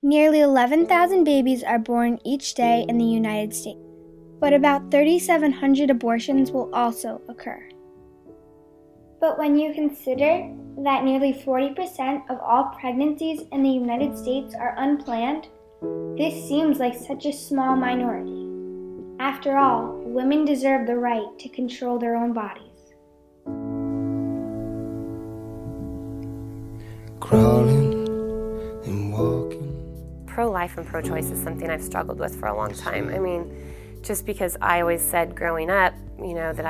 Nearly 11,000 babies are born each day in the United States, but about 3,700 abortions will also occur. But when you consider that nearly 40% of all pregnancies in the United States are unplanned, this seems like such a small minority. After all, women deserve the right to control their own bodies. Crawling and walking. Pro-life and pro-choice is something I've struggled with for a long time. I mean, just because I always said growing up, that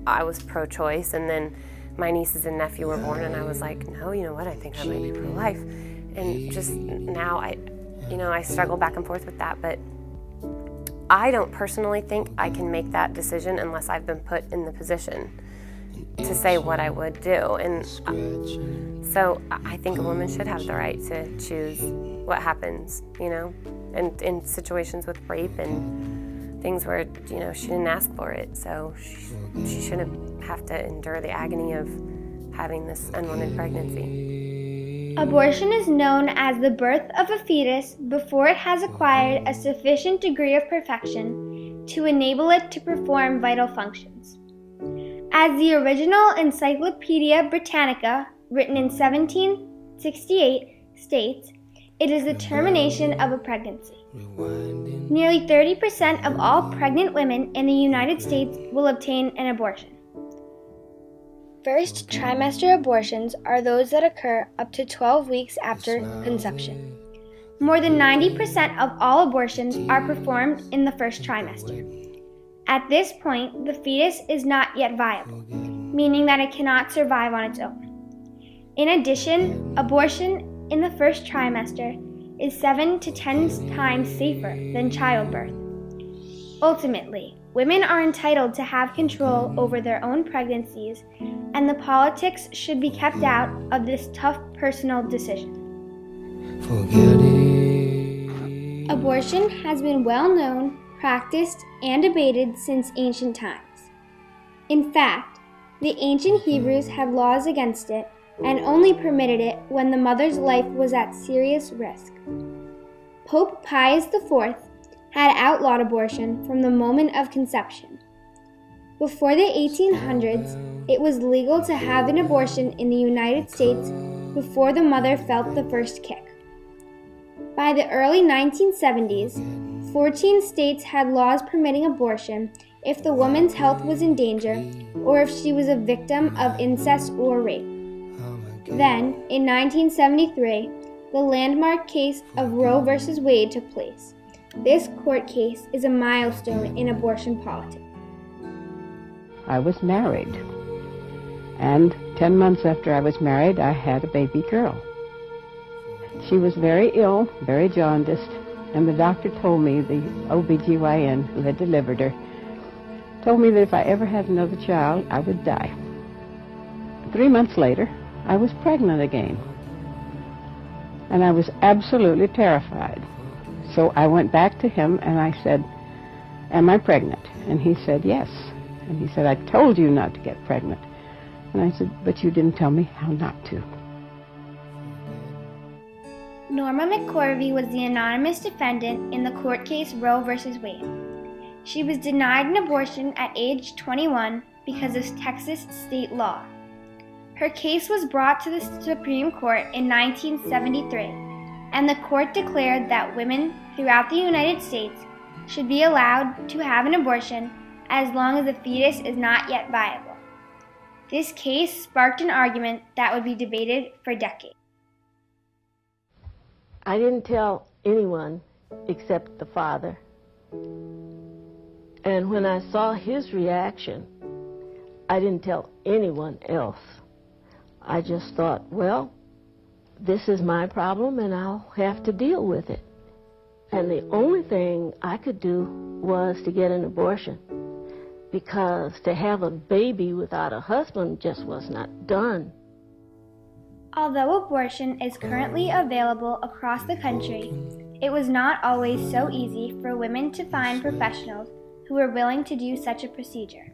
I was pro-choice, and then my nieces and nephew were born, and I was like, no, you know what, I think I might be pro-life. And just now I struggle back and forth with that, but I don't personally think I can make that decision unless I've been put in the position to say what I would do. And so I think a woman should have the right to choose what happens, and in situations with rape and things where, she didn't ask for it. So she shouldn't have to endure the agony of having this unwanted pregnancy. Abortion is known as the birth of a fetus before it has acquired a sufficient degree of perfection to enable it to perform vital functions. As the original Encyclopedia Britannica, written in 1768, states, it is the termination of a pregnancy. Nearly 30% of all pregnant women in the United States will obtain an abortion. First trimester abortions are those that occur up to 12 weeks after conception. More than 90% of all abortions are performed in the first trimester. At this point, the fetus is not yet viable, meaning that it cannot survive on its own. In addition, abortion in the first trimester is 7 to 10 times safer than childbirth. Ultimately, women are entitled to have control over their own pregnancies, and the politics should be kept out of this tough personal decision. Abortion has been well known, practiced, and debated since ancient times. In fact, the ancient Hebrews had laws against it and only permitted it when the mother's life was at serious risk. Pope Pius IV had outlawed abortion from the moment of conception. Before the 1800s, it was legal to have an abortion in the United States before the mother felt the first kick. By the early 1970s, 14 states had laws permitting abortion if the woman's health was in danger or if she was a victim of incest or rape. Then, in 1973, the landmark case of Roe v. Wade took place. This court case is a milestone in abortion politics. I was married, and 10 months after I was married, I had a baby girl. She was very ill, very jaundiced, and the doctor told me, the OBGYN who had delivered her, told me that if I ever had another child, I would die. 3 months later, I was pregnant again, and I was absolutely terrified. So I went back to him and I said, "Am I pregnant?" And he said, "Yes." And he said, "I told you not to get pregnant." And I said, "But you didn't tell me how not to." Norma McCorvey was the anonymous defendant in the court case Roe v. Wade. She was denied an abortion at age 21 because of Texas state law. Her case was brought to the Supreme Court in 1973, and the court declared that women throughout the United States should be allowed to have an abortion as long as the fetus is not yet viable. This case sparked an argument that would be debated for decades. I didn't tell anyone except the father. And when I saw his reaction, I didn't tell anyone else. I just thought, well, this is my problem and I'll have to deal with it. And the only thing I could do was to get an abortion, because to have a baby without a husband just was not done. Although abortion is currently available across the country, it was not always so easy for women to find professionals who were willing to do such a procedure.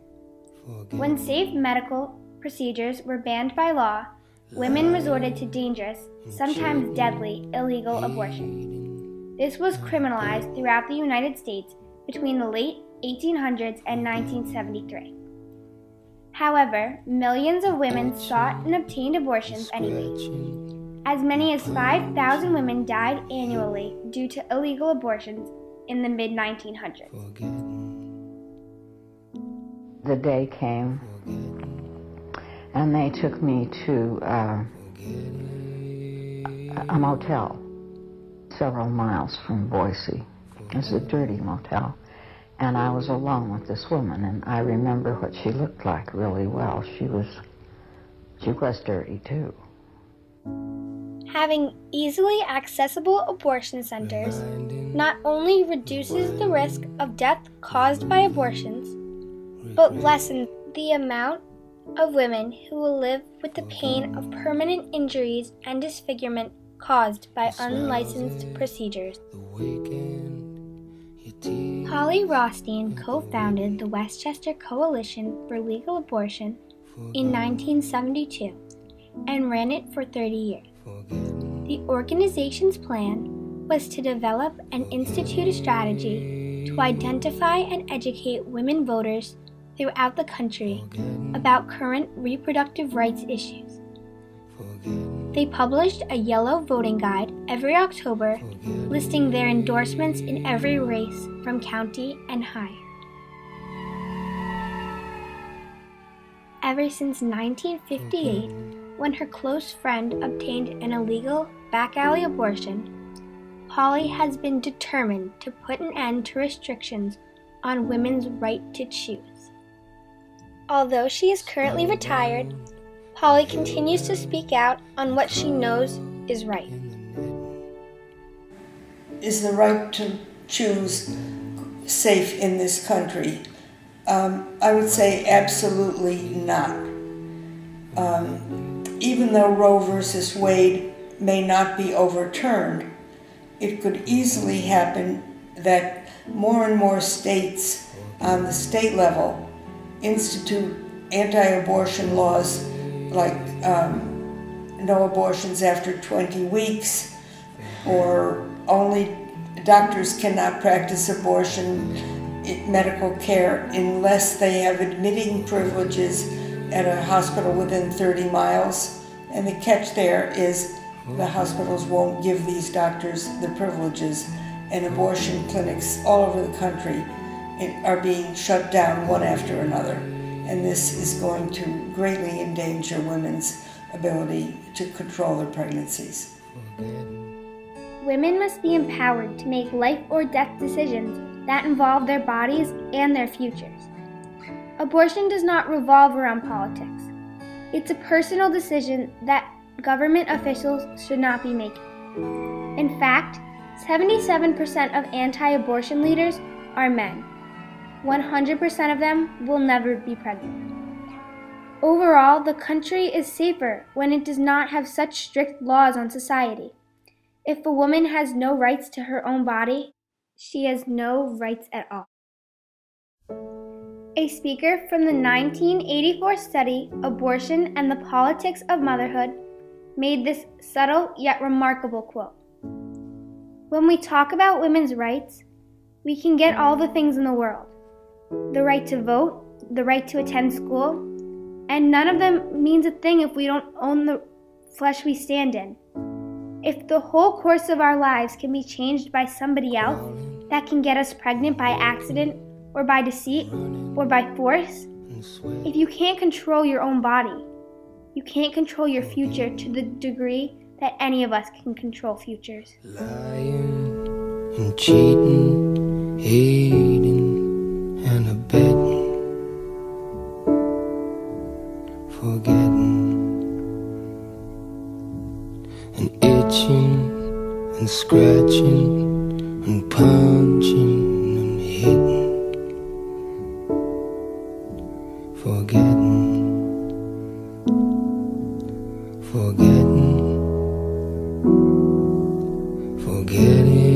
When safe medical procedures were banned by law, women resorted to dangerous, sometimes deadly, illegal abortion. This was criminalized throughout the United States between the late 1800s and 1973. However, millions of women sought and obtained abortions anyway. As many as 5,000 women died annually due to illegal abortions in the mid-1900s. The day came, and they took me to a motel several miles from Boise. It was a dirty motel, and I was alone with this woman, and I remember what she looked like really well. She was dirty too. Having easily accessible abortion centers not only reduces the risk of death caused by abortions, but lessens the amount of women who will live with the pain of permanent injuries and disfigurement caused by unlicensed procedures. Polly Rothstein co-founded the Westchester Coalition for Legal Abortion in 1972 and ran it for 30 years. The organization's plan was to develop and institute a strategy to identify and educate women voters throughout the country about current reproductive rights issues. They published a yellow voting guide every October listing their endorsements in every race from county and higher. Ever since 1958, when her close friend obtained an illegal back-alley abortion, Polly has been determined to put an end to restrictions on women's right to choose. Although she is currently retired, Polly continues to speak out on what she knows is right. Is the right to choose safe in this country? I would say absolutely not. Even though Roe versus Wade may not be overturned, it could easily happen that more and more states on the state level institute anti-abortion laws like no abortions after 20 weeks, or only doctors cannot practice abortion medical care unless they have admitting privileges at a hospital within 30 miles. And the catch there is the hospitals won't give these doctors the privileges, and abortion clinics all over the country are being shut down one after another. And this is going to greatly endanger women's ability to control their pregnancies. Women must be empowered to make life or death decisions that involve their bodies and their futures. Abortion does not revolve around politics. It's a personal decision that government officials should not be making. In fact, 77% of anti-abortion leaders are men. 100% of them will never be pregnant. Overall, the country is safer when it does not have such strict laws on society. If a woman has no rights to her own body, she has no rights at all. A speaker from the 1984 study, Abortion and the Politics of Motherhood, made this subtle yet remarkable quote. When we talk about women's rights, we can get all the things in the world. The right to vote, the right to attend school, and none of them means a thing if we don't own the flesh we stand in. If the whole course of our lives can be changed by somebody else that can get us pregnant by accident or by deceit or by force, if you can't control your own body, you can't control your future to the degree that any of us can control futures. Lying and cheating, hating and abetting, forgetting and itching and scratching and punching and hitting, forgetting, forgetting, forgetting.